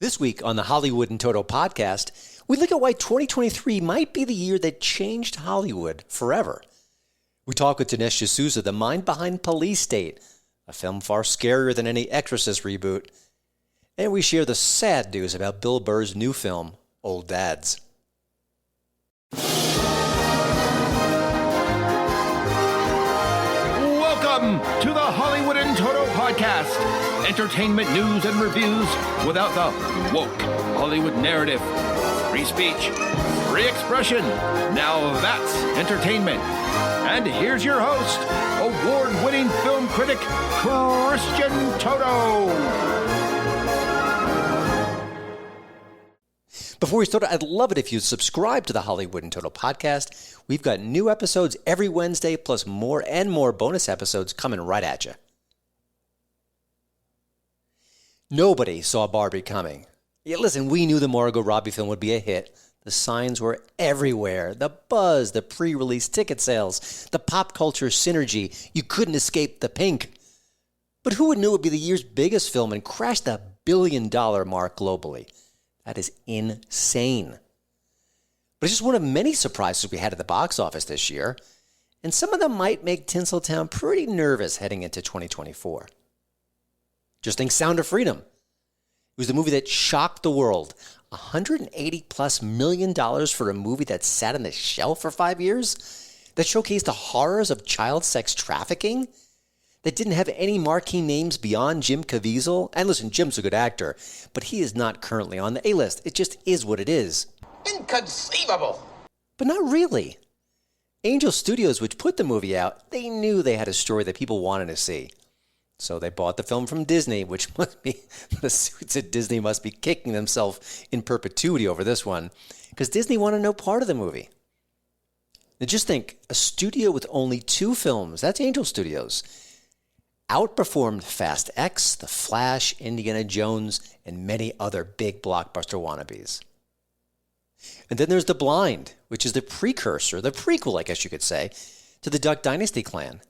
This week on the Hollywood in Toto podcast, we look at why 2023 might be the year that changed Hollywood forever. We talk with Dinesh D'Souza, the mind behind Police State, a film far scarier than any Exorcist reboot. And we share the sad news about Bill Burr's new film, Old Dads. Welcome to the Hollywood in Toto podcast. Entertainment news and reviews without the woke Hollywood narrative. Free speech, free expression. Now that's entertainment. And here's your host, award-winning film critic, Christian Toto. Before we start, I'd love it if you'd subscribe to the Hollywood in Toto podcast. We've got new episodes every Wednesday, plus more and more bonus episodes coming right at you. Nobody saw Barbie coming. Yeah, listen, we knew the Margot Robbie film would be a hit. The signs were everywhere. The buzz, the pre-release ticket sales, the pop culture synergy. You couldn't escape the pink. But who would knew it would be the year's biggest film and crash the $1 billion mark globally? That is insane. But it's just one of many surprises we had at the box office this year, and some of them might make Tinseltown pretty nervous heading into 2024. Just think Sound of Freedom. It was the movie that shocked the world. $180+ million for a movie that sat on the shelf for 5 years? That showcased the horrors of child sex trafficking? That didn't have any marquee names beyond Jim Caviezel? And listen, Jim's a good actor, but he is not currently on the A-list. It just is what it is. Inconceivable! But not really. Angel Studios, which put the movie out, they knew they had a story that people wanted to see. So they bought the film from Disney, which must be, the suits at Disney must be kicking themselves in perpetuity over this one, because Disney wanted no part of the movie. Now just think, a studio with only 2 films, that's Angel Studios, outperformed Fast X, The Flash, Indiana Jones, and many other big blockbuster wannabes. And then there's The Blind, which is the precursor, the prequel, I guess you could say, to the Duck Dynasty clan.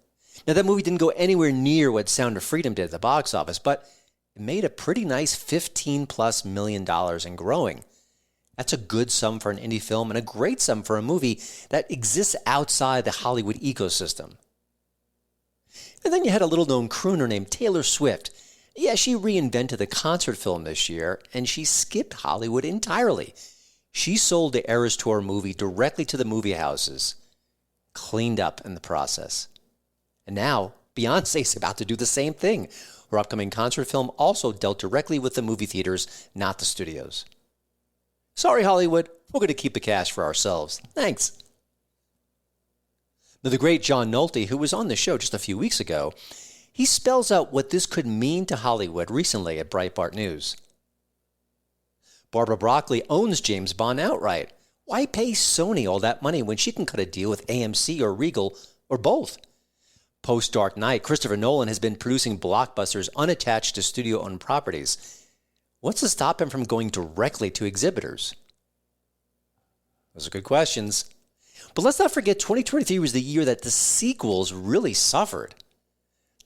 Now, that movie didn't go anywhere near what Sound of Freedom did at the box office, but it made a pretty nice $15+ million and growing. That's a good sum for an indie film and a great sum for a movie that exists outside the Hollywood ecosystem. And then you had a little-known crooner named Taylor Swift. Yeah, she reinvented the concert film this year, and she skipped Hollywood entirely. She sold the Eras Tour movie directly to the movie houses, cleaned up in the process. And now, Beyoncé's about to do the same thing. Her upcoming concert film also dealt directly with the movie theaters, not the studios. Sorry, Hollywood, we're going to keep the cash for ourselves. Thanks. Now, the great John Nolte, who was on the show just a few weeks ago, he spells out what this could mean to Hollywood recently at Breitbart News. Barbara Broccoli owns James Bond outright. Why pay Sony all that money when she can cut a deal with AMC or Regal or both? Post-Dark Knight, Christopher Nolan has been producing blockbusters unattached to studio-owned properties. What's to stop him from going directly to exhibitors? Those are good questions. But let's not forget 2023 was the year that the sequels really suffered.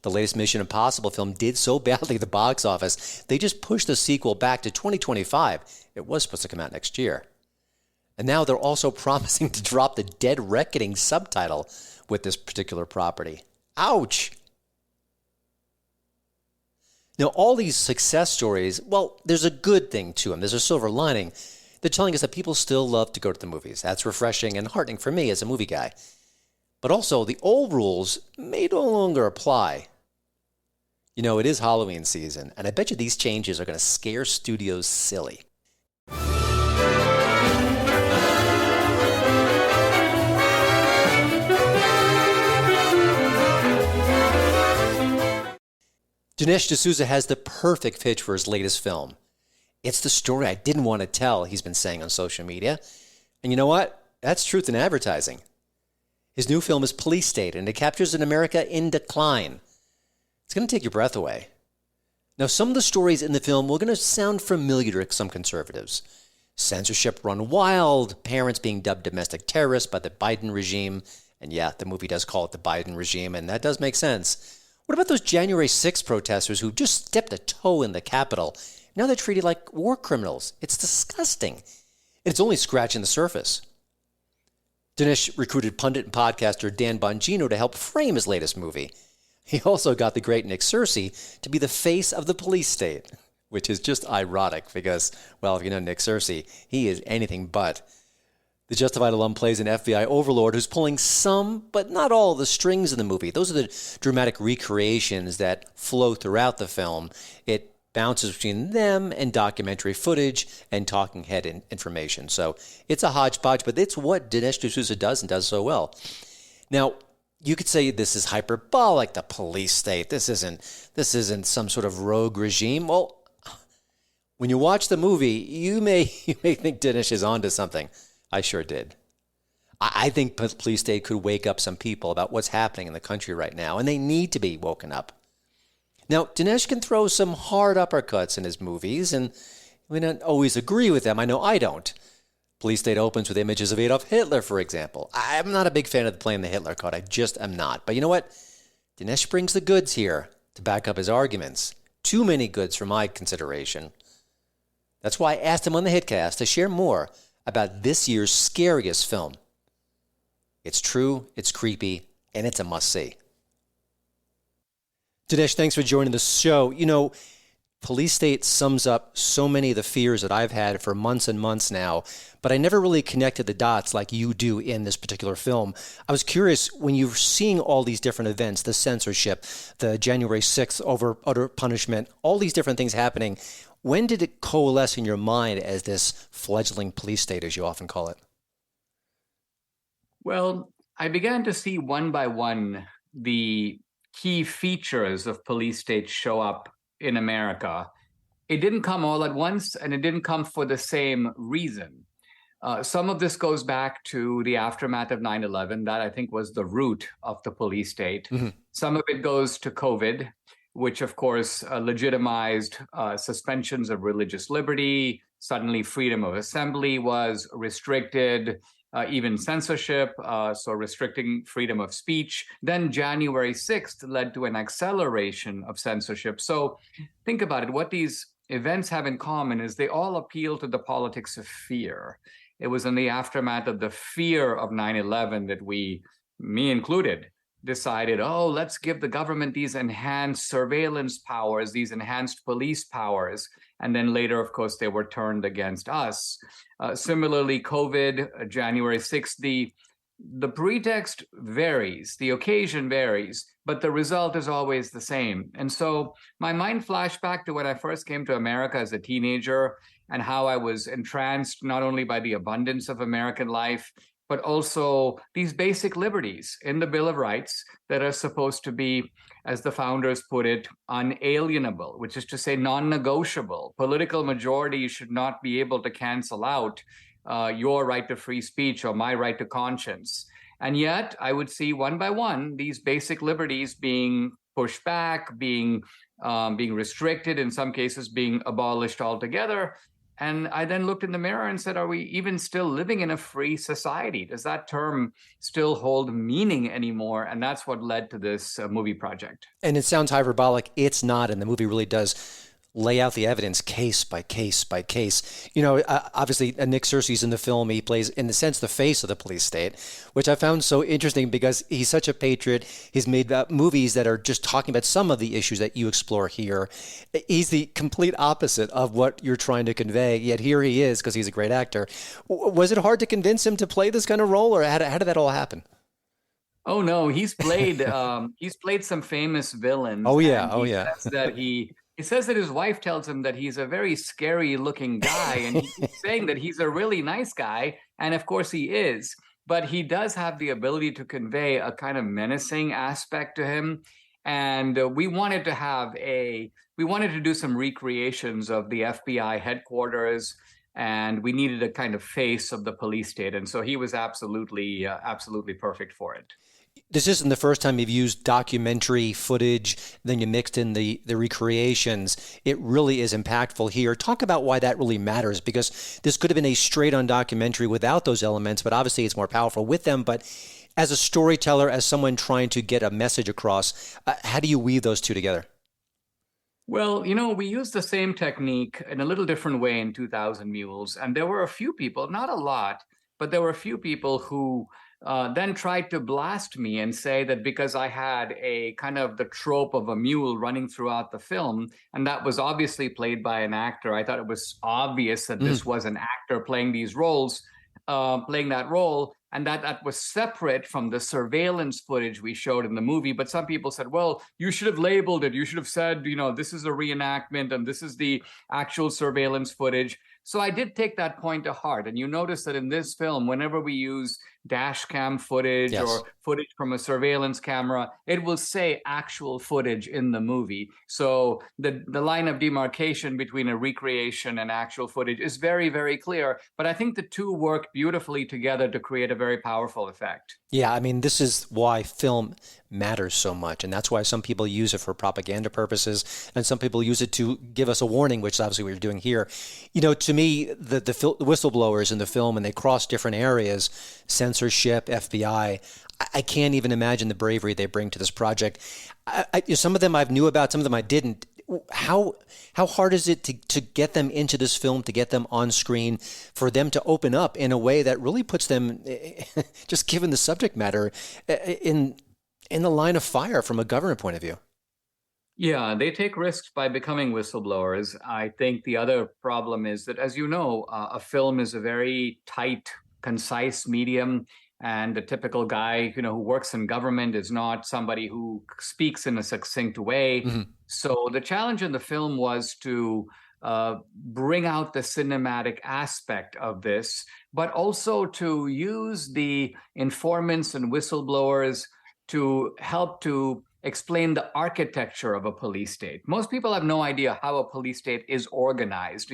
The latest Mission Impossible film did so badly at the box office, they just pushed the sequel back to 2025. It was supposed to come out next year. And now they're also promising to drop the Dead Reckoning subtitle with this particular property. Ouch! Now, all these success stories, well, there's a good thing to them. There's a silver lining. They're telling us that people still love to go to the movies. That's refreshing and heartening for me as a movie guy. But also, the old rules may no longer apply. You know, it is Halloween season, and I bet you these changes are going to scare studios silly. Dinesh D'Souza has the perfect pitch for his latest film. It's the story I didn't want to tell, he's been saying on social media. And you know what? That's truth in advertising. His new film is Police State, and it captures an America in decline. It's going to take your breath away. Now, some of the stories in the film were going to sound familiar to some conservatives. Censorship run wild, parents being dubbed domestic terrorists by the Biden regime. And yeah, the movie does call it the Biden regime, and that does make sense. What about those January 6th protesters who just stepped a toe in the Capitol Now they're treated like war criminals. It's disgusting. And it's only scratching the surface. Dinesh recruited pundit and podcaster Dan Bongino to help frame his latest movie. He also got the great Nick Searcy to be the face of the police state, which is just ironic because, well, if you know Nick Searcy, he is anything but. The Justified alum plays an FBI overlord who's pulling some, but not all, of the strings in the movie. Those are the dramatic recreations that flow throughout the film. It bounces between them and documentary footage and talking head information. So it's a hodgepodge, but it's what Dinesh D'Souza does and does so well. Now, you could say this is hyperbolic, the police state. This isn't some sort of rogue regime. Well, when you watch the movie, you may think Dinesh is onto something. I sure did. I think police state could wake up some people about what's happening in the country right now, and they need to be woken up. Now, Dinesh can throw some hard uppercuts in his movies, and we don't always agree with them. I know I don't. Police State opens with images of Adolf Hitler, for example. I'm not a big fan of playing the Hitler card. I just am not. But you know what? Dinesh brings the goods here to back up his arguments. Too many goods for my consideration. That's why I asked him on the Hitcast to share more about this year's scariest film. It's true, it's creepy, and it's a must-see. Dinesh, thanks for joining the show. You know, Police State sums up so many of the fears that I've had for months and months now, but I never really connected the dots like you do in this particular film. I was curious, when you're seeing all these different events, the censorship, the January 6th over utter punishment, all these different things happening, when did it coalesce in your mind as this fledgling police state, as you often call it? Well, I began to see one by one the key features of police state show up in America. It didn't come all at once, and it didn't come for the same reason. Some of this goes back to the aftermath of 9/11. That, I think, was the root of the police state. Mm-hmm. Some of it goes to COVID, which, of course, legitimized suspensions of religious liberty. Suddenly, freedom of assembly was restricted. Even censorship, so restricting freedom of speech. Then January 6th led to an acceleration of censorship. So think about it. What these events have in common is they all appeal to the politics of fear. It was in the aftermath of the fear of 9/11 that me included, decided, let's give the government these enhanced surveillance powers, these enhanced police powers. And then later, of course, they were turned against us. Similarly, COVID, January 6th, the pretext varies, the occasion varies, but the result is always the same. And so my mind flashed back to when I first came to America as a teenager and how I was entranced not only by the abundance of American life, but also these basic liberties in the Bill of Rights that are supposed to be, as the founders put it, unalienable, which is to say non-negotiable. Political majorities should not be able to cancel out your right to free speech or my right to conscience. And yet, I would see one by one these basic liberties being pushed back, being restricted, in some cases being abolished altogether. And I then looked in the mirror and said, are we even still living in a free society? Does that term still hold meaning anymore? And that's what led to this movie project. And it sounds hyperbolic. It's not. And the movie really does lay out the evidence case by case by case. You know, obviously, Nick Searcy's in the film. He plays, in the sense, the face of the police state, which I found so interesting because he's such a patriot. He's made movies that are just talking about some of the issues that you explore here. He's the complete opposite of what you're trying to convey, yet here he is because he's a great actor. Was it hard to convince him to play this kind of role, or how did that all happen? Oh, no, he's played some famous villains. Oh, yeah. He says that his wife tells him that he's a very scary looking guy, and he's saying that he's a really nice guy. And of course he is, but he does have the ability to convey a kind of menacing aspect to him. And we wanted to do some recreations of the FBI headquarters, and we needed a kind of face of the police state. And so he was absolutely perfect for it. This isn't the first time you've used documentary footage, then you mixed in the recreations. It really is impactful here. Talk about why that really matters, because this could have been a straight-on documentary without those elements, but obviously it's more powerful with them. But as a storyteller, as someone trying to get a message across, how do you weave those two together? Well, we used the same technique in a little different way in 2000 Mules. And there were a few people, not a lot, but there were a few people who then tried to blast me and say that because I had a kind of the trope of a mule running throughout the film, and that was obviously played by an actor, I thought it was obvious that this was an actor playing these roles, playing that role, and that was separate from the surveillance footage we showed in the movie. But some people said, well, you should have labeled it. You should have said, this is a reenactment and this is the actual surveillance footage. So I did take that point to heart. And you notice that in this film, whenever we use dash cam footage Yes. or footage from a surveillance camera, it will say actual footage in the movie. So the line of demarcation between a recreation and actual footage is very, very clear. But I think the two work beautifully together to create a very powerful effect. Yeah, I mean, this is why film matters so much. And that's why some people use it for propaganda purposes. And some people use it to give us a warning, which is obviously what you're doing here. To me, the whistleblowers in the film, and they cross different areas, censorship, FBI, I can't even imagine the bravery they bring to this project. Some of them I knew about, some of them I didn't. How hard is it to get them into this film, to get them on screen, for them to open up in a way that really puts them, just given the subject matter, in the line of fire from a government point of view? Yeah, they take risks by becoming whistleblowers. I think the other problem is that, as you know, a film is a very tight, concise medium. And the typical guy, who works in government is not somebody who speaks in a succinct way. Mm-hmm. So the challenge in the film was to bring out the cinematic aspect of this, but also to use the informants and whistleblowers to help to explain the architecture of a police state. Most people have no idea how a police state is organized.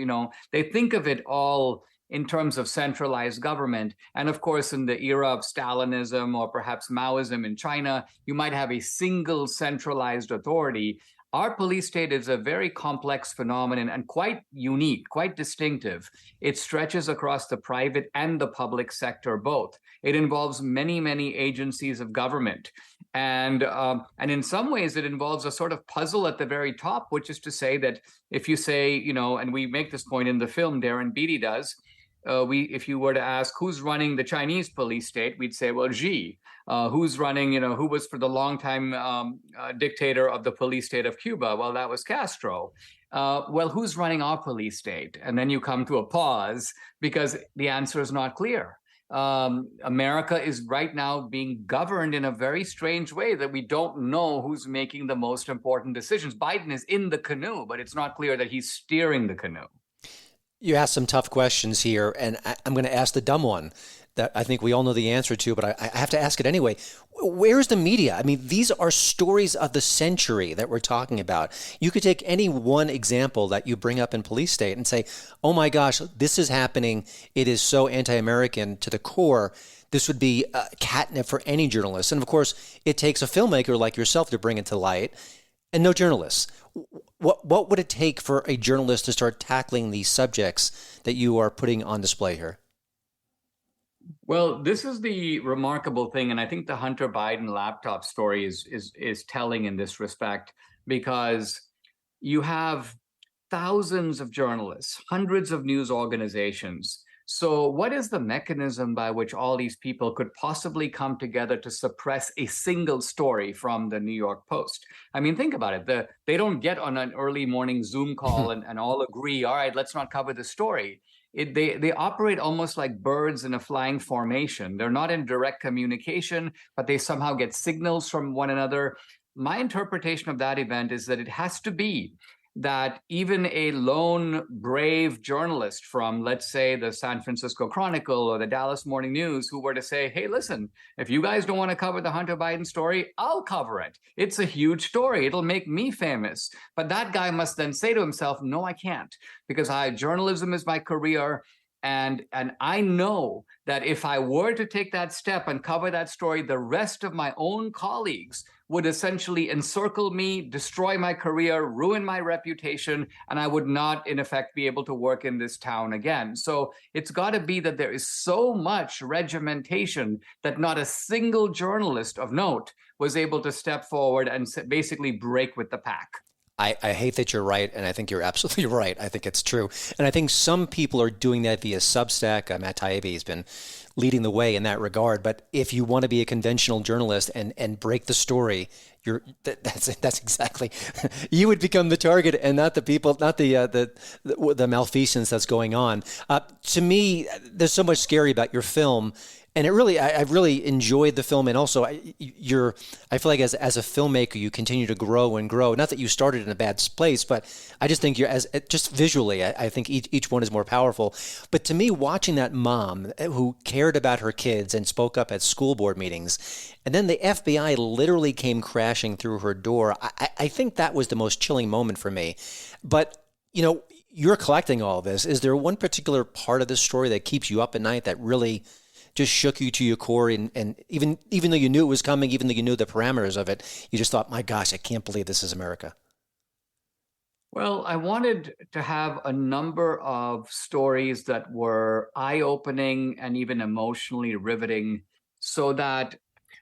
They think of it all in terms of centralized government. And of course, in the era of Stalinism or perhaps Maoism in China, you might have a single centralized authority. Our police state is a very complex phenomenon and quite unique, quite distinctive. It stretches across the private and the public sector both. It involves many, many agencies of government. And in some ways, it involves a sort of puzzle at the very top, which is to say that if you say, and we make this point in the film, Darren Beatty does, if you were to ask who's running the Chinese police state, we'd say, well, Xi. Who's running, who was for the longtime dictator of the police state of Cuba? Well, that was Castro. Well, who's running our police state? And then you come to a pause because the answer is not clear. America is right now being governed in a very strange way that we don't know who's making the most important decisions. Biden is in the canoe, but it's not clear that he's steering the canoe. You asked some tough questions here, and I'm going to ask the dumb one that I think we all know the answer to, but I have to ask it anyway. Where's the media? I mean, these are stories of the century that we're talking about. You could take any one example that you bring up in Police State and say, oh my gosh, this is happening. It is so anti-American to the core. This would be catnip for any journalist. And of course, it takes a filmmaker like yourself to bring it to light, and no journalists. What would it take for a journalist to start tackling these subjects that you are putting on display here? Well, this is the remarkable thing, and I think the Hunter Biden laptop story is telling in this respect, because you have thousands of journalists, hundreds of news organizations. So what is the mechanism by which all these people could possibly come together to suppress a single story from the New York Post? I mean, think about it. They don't get on an early morning Zoom call and all agree, all right, let's not cover the story. They operate almost like birds in a flying formation. They're not in direct communication, but they somehow get signals from one another. My interpretation of that event is that it has to be that even a lone brave journalist from, let's say, the San Francisco Chronicle or the Dallas Morning News, who were to say, hey, listen, if you guys don't want to cover the Hunter Biden story, I'll cover it. It's a huge story. It'll make me famous. But that guy must then say to himself, no, I can't, because journalism is my career. And I know that if I were to take that step and cover that story, the rest of my own colleagues would essentially encircle me, destroy my career, ruin my reputation, and I would not, in effect, be able to work in this town again. So it's got to be that there is so much regimentation that not a single journalist of note was able to step forward and basically break with the pack. I hate that you're right, and I think you're absolutely right. I think it's true. And I think some people are doing that via Substack. Matt Taibbi has been leading the way in that regard. But if you want to be a conventional journalist and break the story, that's exactly you would become the target and not the people, not the malfeasance that's going on. To me, there's so much scary about your film. And I've really enjoyed the film, and also I feel like as a filmmaker, you continue to grow and grow. Not that you started in a bad place, but I just think just visually, I think each one is more powerful. But to me, watching that mom who cared about her kids and spoke up at school board meetings, and then the FBI literally came crashing through her door, I think that was the most chilling moment for me. But you're collecting all of this. Is there one particular part of this story that keeps you up at night that really just shook you to your core, and even though you knew it was coming, even though you knew the parameters of it, you just thought, my gosh, I can't believe this is America? Well, I wanted to have a number of stories that were eye-opening and even emotionally riveting, so that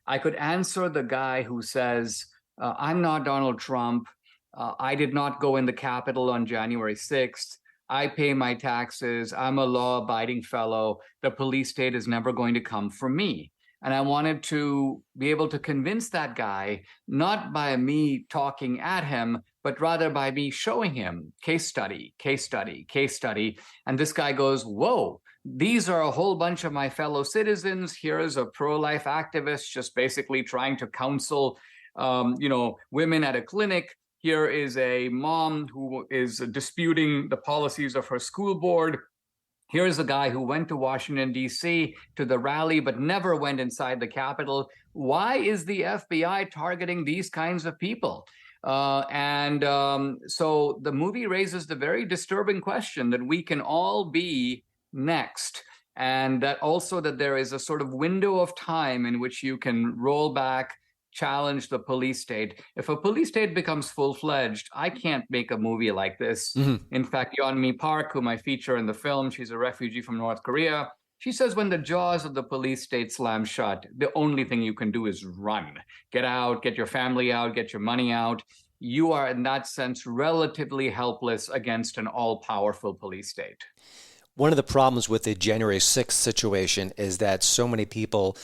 I could answer the guy who says, I'm not Donald Trump. I did not go in the Capitol on January 6th. I pay my taxes. I'm a law-abiding fellow. The police state is never going to come for me. And I wanted to be able to convince that guy, not by me talking at him, but rather by me showing him case study, case study, case study. And this guy goes, whoa, these are a whole bunch of my fellow citizens. Here's a pro-life activist just basically trying to counsel, women at a clinic. Here is a mom who is disputing the policies of her school board. Here's a guy who went to Washington, D.C. to the rally, but never went inside the Capitol. Why is the FBI targeting these kinds of people? So the movie raises the very disturbing question that we can all be next. And that also that there is a sort of window of time in which you can roll back, challenge the police state. If a police state becomes full-fledged, I can't make a movie like this. Mm-hmm. In fact, Yeonmi Park, whom I feature in the film, she's a refugee from North Korea. She says when the jaws of the police state slam shut, the only thing you can do is run. Get out, get your family out, get your money out. You are, in that sense, relatively helpless against an all-powerful police state. One of the problems with the January 6th situation is that so many people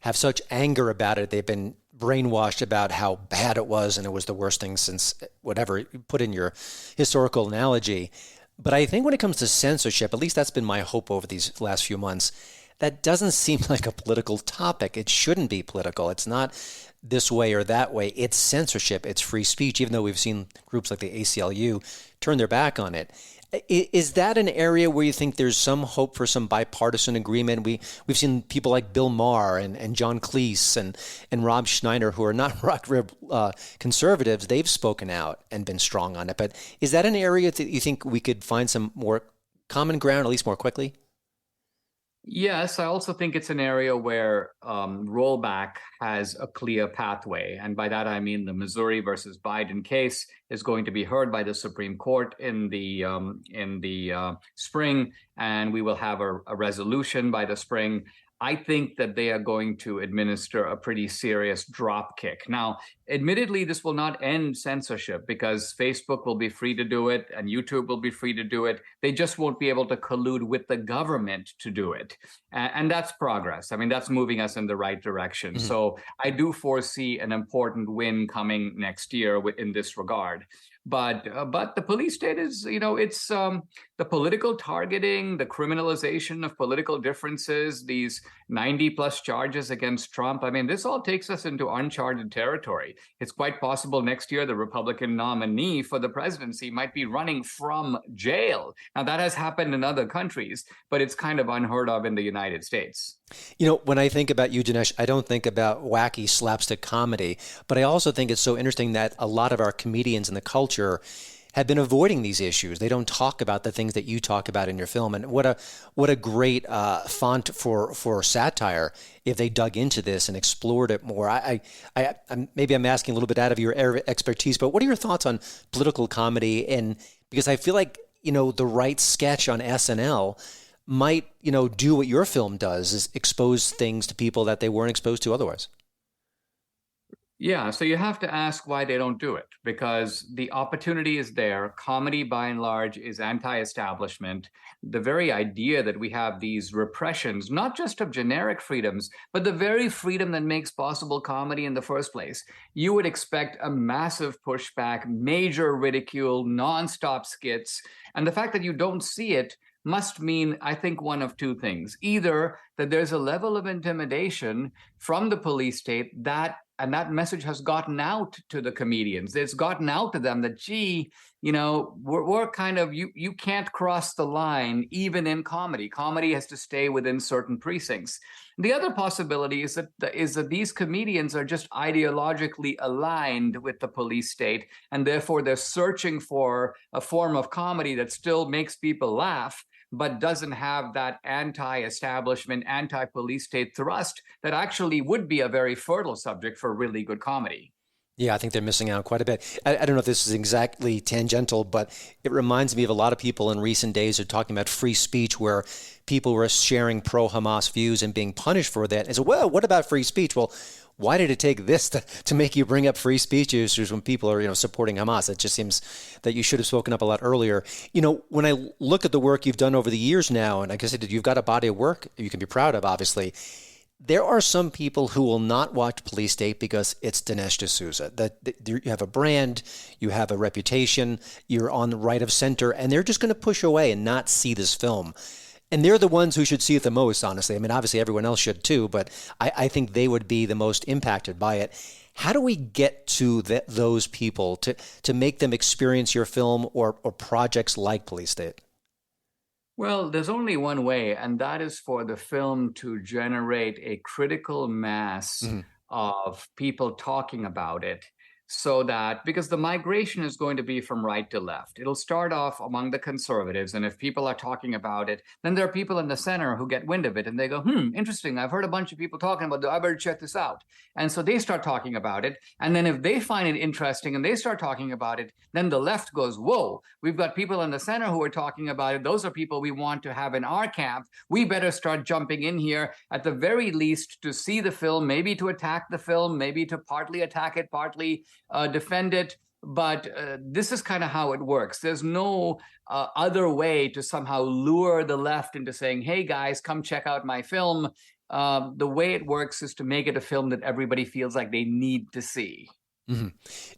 have such anger about it. They've been brainwashed about how bad it was, and it was the worst thing since whatever, put in your historical analogy. But I think when it comes to censorship, at least that's been my hope over these last few months, that doesn't seem like a political topic. It shouldn't be political. It's not this way or that way. It's censorship. It's free speech, even though we've seen groups like the ACLU turn their back on it. Is that an area where you think there's some hope for some bipartisan agreement? We've seen people like Bill Burr and John Cleese and Rob Schneider, who are not rock conservatives. They've spoken out and been strong on it. But is that an area that you think we could find some more common ground, at least more quickly? Yes, I also think it's an area where rollback has a clear pathway. And by that, I mean the Missouri versus Biden case is going to be heard by the Supreme Court in the spring, and we will have a resolution by the spring. I think that they are going to administer a pretty serious drop kick. Now, admittedly, this will not end censorship because Facebook will be free to do it and YouTube will be free to do it. They just won't be able to collude with the government to do it. And that's progress. I mean, that's moving us in the right direction. Mm-hmm. So I do foresee an important win coming next year in this regard. But the police state is, it's the political targeting, the criminalization of political differences, these 90 plus charges against Trump. I mean, this all takes us into uncharted territory. It's quite possible next year the Republican nominee for the presidency might be running from jail. Now, that has happened in other countries, but it's kind of unheard of in the United States. When I think about you, Dinesh, I don't think about wacky slapstick comedy, but I also think it's so interesting that a lot of our comedians in the culture have been avoiding these issues. They don't talk about the things that you talk about in your film. And what a great font for satire if they dug into this and explored it more. Maybe I'm asking a little bit out of your area of expertise, but what are your thoughts on political comedy? And because I feel like, the right sketch on SNL might, do what your film does, is expose things to people that they weren't exposed to otherwise. Yeah, so you have to ask why they don't do it, because the opportunity is there. Comedy, by and large, is anti-establishment. The very idea that we have these repressions, not just of generic freedoms, but the very freedom that makes possible comedy in the first place. You would expect a massive pushback, major ridicule, nonstop skits, and the fact that you don't see it must mean, I think, one of two things. Either that there's a level of intimidation from the police state and that message has gotten out to the comedians. It's gotten out to them that, gee, we're kind of, you can't cross the line even in comedy. Comedy has to stay within certain precincts. The other possibility is that these comedians are just ideologically aligned with the police state, and therefore they're searching for a form of comedy that still makes people laugh, but doesn't have that anti-establishment, anti-police state thrust that actually would be a very fertile subject for really good comedy. Yeah, I think they're missing out quite a bit. I don't know if this is exactly tangential, but it reminds me of a lot of people in recent days are talking about free speech, where people were sharing pro-Hamas views and being punished for that. And so, well, what about free speech? Well, why did it take this to make you bring up free speech issues when people are, supporting Hamas? It just seems that you should have spoken up a lot earlier. When I look at the work you've done over the years now, and like I said, you've got a body of work you can be proud of, obviously. There are some people who will not watch Police State because it's Dinesh D'Souza. That you have a brand, you have a reputation, you're on the right of center, and they're just going to push away and not see this film. And they're the ones who should see it the most, honestly. I mean, obviously everyone else should too, but I think they would be the most impacted by it. How do we get to those people to make them experience your film or projects like Police State? Well, there's only one way, and that is for the film to generate a critical mass of people talking about it. So that, because the migration is going to be from right to left, it'll start off among the conservatives. And if people are talking about it, then there are people in the center who get wind of it and they go, interesting. I've heard a bunch of people talking about it. I better check this out. And so they start talking about it. And then if they find it interesting and they start talking about it, then the left goes, whoa, we've got people in the center who are talking about it. Those are people we want to have in our camp. We better start jumping in here at the very least to see the film, maybe to attack the film, maybe to partly attack it, partly defend it. But this is kind of how it works. There's no other way to somehow lure the left into saying, hey, guys, come check out my film. The way it works is to make it a film that everybody feels like they need to see. Mm-hmm.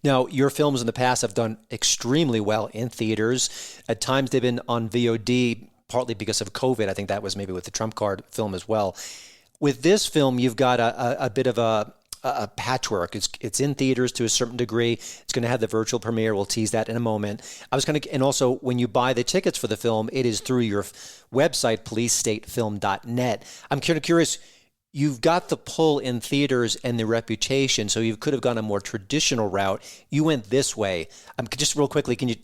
Now, your films in the past have done extremely well in theaters. At times they've been on VOD, partly because of COVID. I think that was maybe with the Trump card film as well. With this film, you've got a bit of a patchwork. It's in theaters to a certain degree. It's going to have the virtual premiere. We'll tease that in a moment. And also when you buy the tickets for the film, it is through your website, policestatefilm.net. I'm kind of curious. You've got the pull in theaters and the reputation, so you could have gone a more traditional route. You went this way. Just real quickly, can you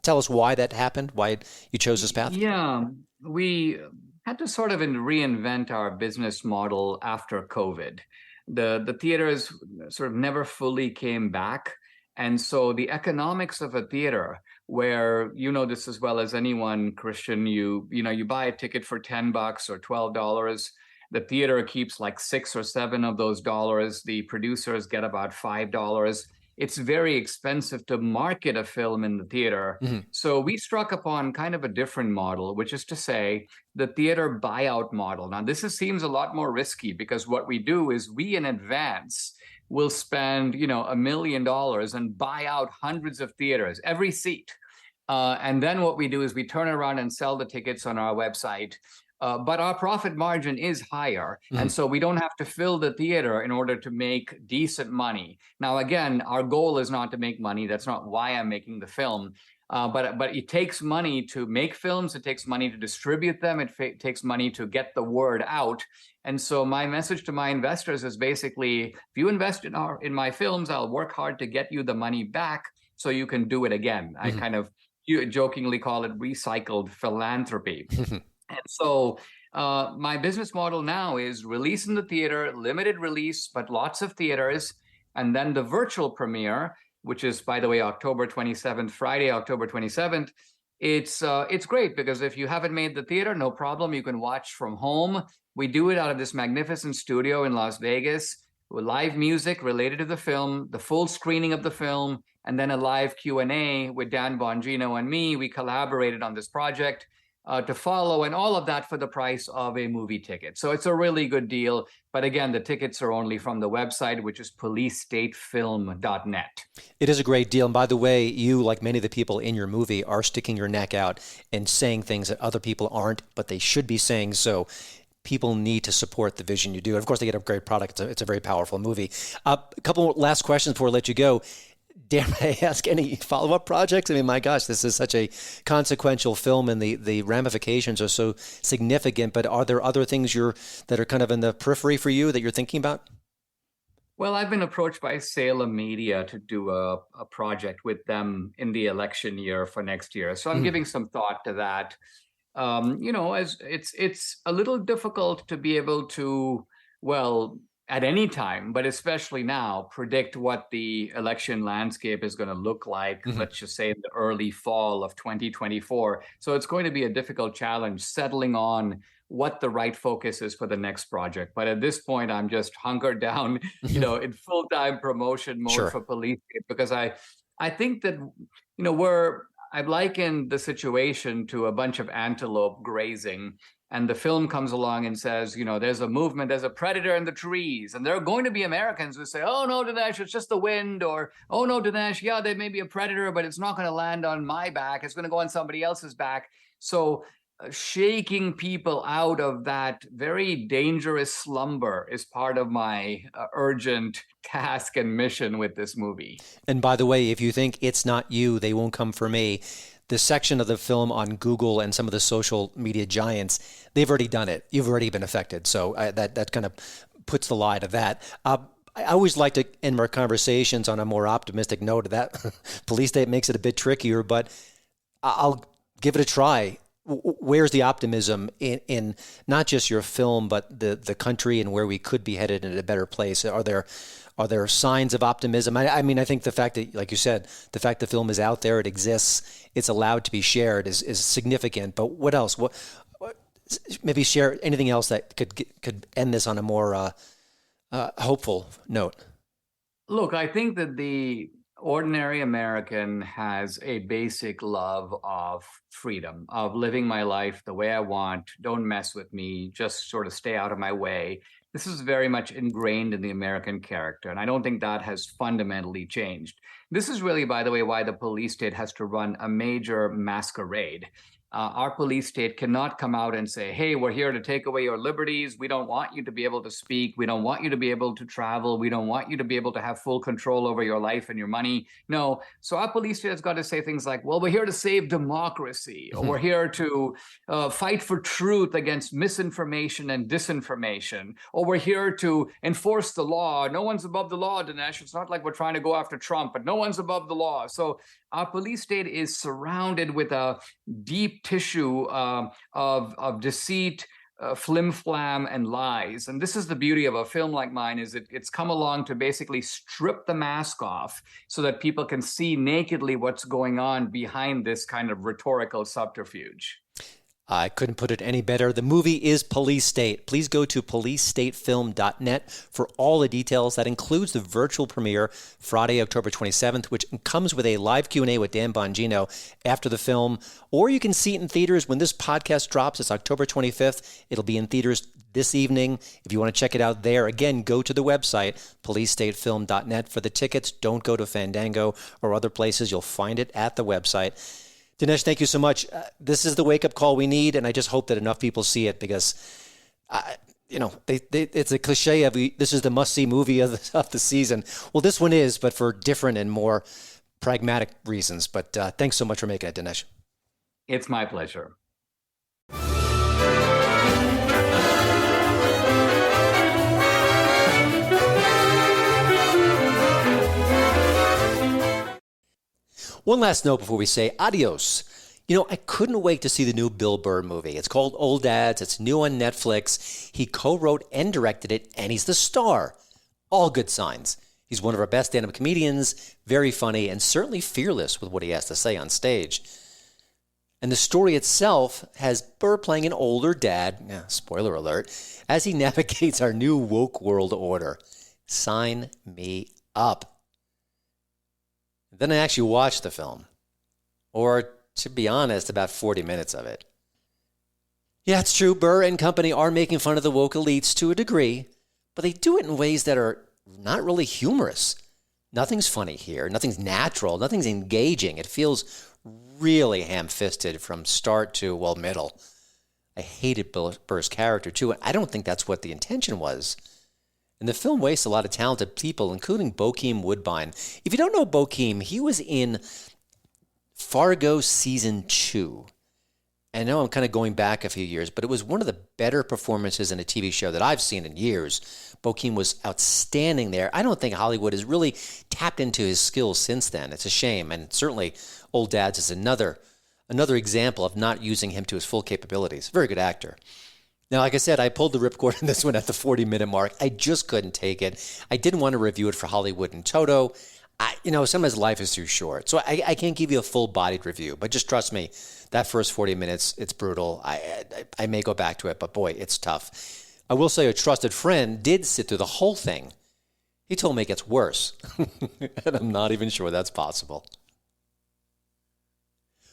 tell us why that happened? Why you chose this path? Yeah, we had to sort of reinvent our business model after COVID. The theaters sort of never fully came back. And so the economics of a theater, where you know this as well as anyone, Christian, you buy a ticket for $10 or $12. The theater keeps like 6 or 7 of those dollars. The producers get about $5. It's very expensive to market a film in the theater. Mm-hmm. So we struck upon kind of a different model, which is to say the theater buyout model. Now, seems a lot more risky, because what we do is we in advance will spend, $1 million and buy out hundreds of theaters, every seat. And then what we do is we turn around and sell the tickets on our website. But our profit margin is higher. Mm-hmm. And so we don't have to fill the theater in order to make decent money. Now, again, our goal is not to make money. That's not why I'm making the film. But it takes money to make films. It takes money to distribute them. It takes money to get the word out. And so my message to my investors is basically, if you invest in my films, I'll work hard to get you the money back so you can do it again. Mm-hmm. I kind of jokingly call it recycled philanthropy. And so my business model now is release in the theater, limited release, but lots of theaters, and then the virtual premiere, which is, by the way, October 27th, Friday, October 27th. It's great, because if you haven't made the theater, no problem. You can watch from home. We do it out of this magnificent studio in Las Vegas. live music related to the film, the full screening of the film, and then a live Q&A with Dan Bongino and me. We collaborated on this project to follow, and all of that for the price of a movie ticket. So it's a really good deal. But again, the tickets are only from the website, which is policestatefilm.net. It is a great deal. And by the way, you, like many of the people in your movie, are sticking your neck out and saying things that other people aren't, but they should be saying. So people need to support the vision you do. And of course, they get a great product. It's a very powerful movie. A couple last questions before I let you go. Dare I ask any follow-up projects? I mean, my gosh, this is such a consequential film, and the ramifications are so significant. But are there other things that are kind of in the periphery for you that you're thinking about? Well, I've been approached by Salem Media to do a project with them in the election year for next year. So I'm giving some thought to that. As it's a little difficult to be able to, at any time, but especially now, predict what the election landscape is going to look like, let's just say in the early fall of 2024. So it's going to be a difficult challenge settling on what the right focus is for the next project. But at this point, I'm just hunkered down, in full-time promotion mode for Police State, because I think that, I've likened the situation to a bunch of antelope grazing. And the film comes along and says, there's a movement, there's a predator in the trees. And there are going to be Americans who say, oh, no, Dinesh, it's just the wind. Or, oh, no, Dinesh, yeah, there may be a predator, but it's not going to land on my back. It's going to go on somebody else's back. So shaking people out of that very dangerous slumber is part of my urgent task and mission with this movie. And by the way, if you think it's not you, they won't come for me. The section of the film on Google and some of the social media giants, they've already done it. You've already been affected. So that kind of puts the lie to that. I always like to end my conversations on a more optimistic note. That Police State makes it a bit trickier, but I'll give it a try. Where's the optimism in not just your film, but the country and where we could be headed in a better place? Are there signs of optimism? I mean, I think the fact that, like you said, the fact the film is out there, it exists, it's allowed to be shared is significant. But what else? What maybe share anything else that could end this on a more hopeful note? Look, I think that the ordinary American has a basic love of freedom, of living my life the way I want. Don't mess with me. Just sort of stay out of my way. This is very much ingrained in the American character, and I don't think that has fundamentally changed. This is really, by the way, why the police state has to run a major masquerade. Our police state cannot come out and say, hey, we're here to take away your liberties. We don't want you to be able to speak. We don't want you to be able to travel. We don't want you to be able to have full control over your life and your money. No. So our police state has got to say things like, well, we're here to save democracy, or we're here to fight for truth against misinformation and disinformation, or we're here to enforce the law. No one's above the law, Dinesh. It's not like we're trying to go after Trump, but no one's above the law. So our police state is surrounded with a deep tissue of deceit, flim-flam, and lies. And this is the beauty of a film like mine, is it's come along to basically strip the mask off so that people can see nakedly what's going on behind this kind of rhetorical subterfuge. I couldn't put it any better. The movie is Police State. Please go to policestatefilm.net for all the details. That includes the virtual premiere Friday, October 27th, which comes with a live Q&A with Dan Bongino after the film. Or you can see it in theaters when this podcast drops. It's October 25th. It'll be in theaters this evening. If you want to check it out there, again, go to the website, policestatefilm.net for the tickets. Don't go to Fandango or other places. You'll find it at the website. Dinesh, thank you so much. This is the wake-up call we need, and I just hope that enough people see it because, it's a cliche of this is the must-see movie of the season. Well, this one is, but for different and more pragmatic reasons. But thanks so much for making it, Dinesh. It's my pleasure. One last note before we say adios. I couldn't wait to see the new Bill Burr movie. It's called Old Dads. It's new on Netflix. He co-wrote and directed it, and he's the star. All good signs. He's one of our best stand-up comedians, very funny, and certainly fearless with what he has to say on stage. And the story itself has Burr playing an older dad, spoiler alert, as he navigates our new woke world order. Sign me up. Then I actually watched the film. Or, to be honest, about 40 minutes of it. Yeah, it's true. Burr and company are making fun of the woke elites to a degree, but they do it in ways that are not really humorous. Nothing's funny here. Nothing's natural. Nothing's engaging. It feels really ham-fisted from start to, well, middle. I hated Burr's character, too, and I don't think that's what the intention was. And the film wastes a lot of talented people, including Bokeem Woodbine. If you don't know Bokeem, he was in Fargo Season 2. I know I'm kind of going back a few years, but it was one of the better performances in a TV show that I've seen in years. Bokeem was outstanding there. I don't think Hollywood has really tapped into his skills since then. It's a shame, and certainly Old Dads is another example of not using him to his full capabilities. Very good actor. Now, like I said, I pulled the ripcord on this one at the 40-minute mark. I just couldn't take it. I didn't want to review it for Hollywood in toto. Sometimes life is too short, so I can't give you a full-bodied review. But just trust me, that first 40 minutes, it's brutal. I may go back to it, but boy, it's tough. I will say a trusted friend did sit through the whole thing. He told me it gets worse, and I'm not even sure that's possible.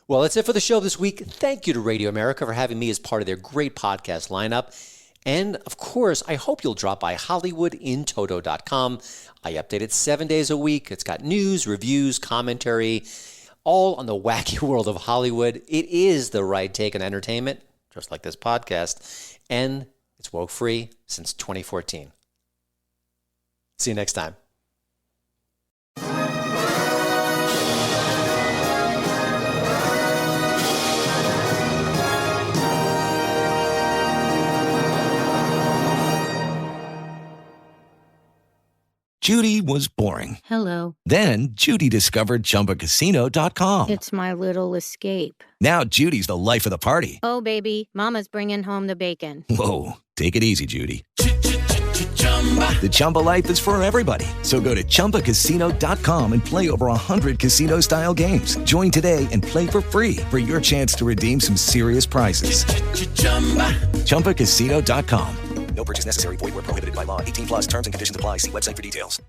Well, that's it for the show this week. Thank you to Radio America for having me as part of their great podcast lineup. And, of course, I hope you'll drop by HollywoodInToto.com. I update it 7 days a week. It's got news, reviews, commentary, all on the wacky world of Hollywood. It is the right take on entertainment, just like this podcast. And it's woke-free since 2014. See you next time. Judy was boring. Hello. Then Judy discovered ChumbaCasino.com. It's my little escape. Now Judy's the life of the party. Oh, baby, mama's bringing home the bacon. Whoa, take it easy, Judy. The Chumba life is for everybody. So go to ChumbaCasino.com and play over 100 casino-style games. Join today and play for free for your chance to redeem some serious prizes. ChumbaCasino.com. No purchase necessary. Void where prohibited by law. 18 plus terms and conditions apply. See website for details.